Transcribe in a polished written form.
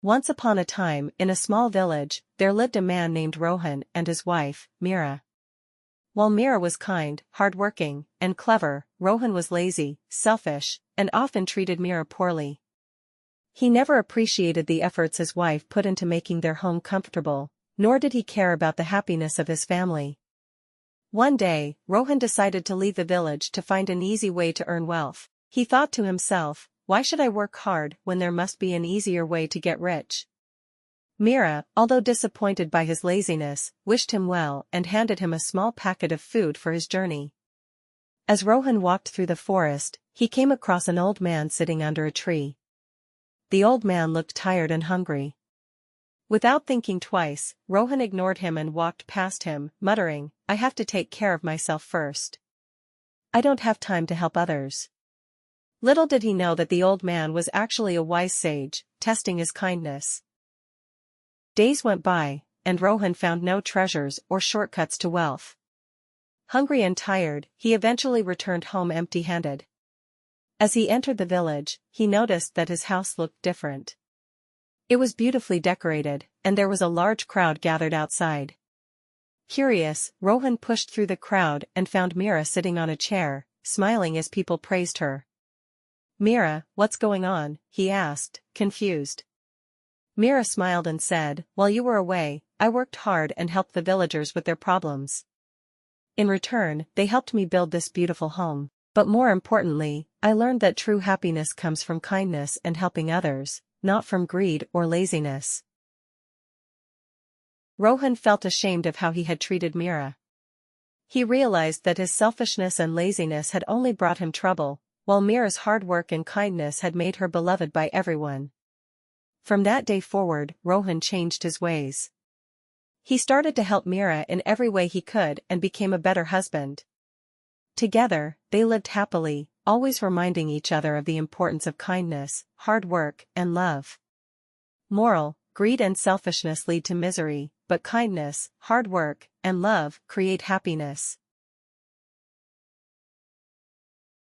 Once upon a time, in a small village, there lived a man named Rohan and his wife, Meera. While Meera was kind, hardworking, and clever, Rohan was lazy, selfish, and often treated Meera poorly. He never appreciated the efforts his wife put into making their home comfortable, nor did he care about the happiness of his family. One day, Rohan decided to leave the village to find an easy way to earn wealth. He thought to himself, why should I work hard when there must be an easier way to get rich? Meera, although disappointed by his laziness, wished him well and handed him a small packet of food for his journey. As Rohan walked through the forest, he came across an old man sitting under a tree. The old man looked tired and hungry. Without thinking twice, Rohan ignored him and walked past him, muttering, I have to take care of myself first. I don't have time to help others. Little did he know that the old man was actually a wise sage, testing his kindness. Days went by, and Rohan found no treasures or shortcuts to wealth. Hungry and tired, he eventually returned home empty-handed. As he entered the village, he noticed that his house looked different. It was beautifully decorated, and there was a large crowd gathered outside. Curious, Rohan pushed through the crowd and found Meera sitting on a chair, smiling as people praised her. Meera, what's going on? He asked, confused. Meera smiled and said, while you were away, I worked hard and helped the villagers with their problems. In return, they helped me build this beautiful home. But more importantly, I learned that true happiness comes from kindness and helping others, not from greed or laziness. Rohan felt ashamed of how he had treated Meera. He realized that his selfishness and laziness had only brought him trouble, while Meera's hard work and kindness had made her beloved by everyone. From that day forward, Rohan changed his ways. He started to help Meera in every way he could and became a better husband. Together, they lived happily, always reminding each other of the importance of kindness, hard work, and love. Moral: greed and selfishness lead to misery, but kindness, hard work, and love create happiness.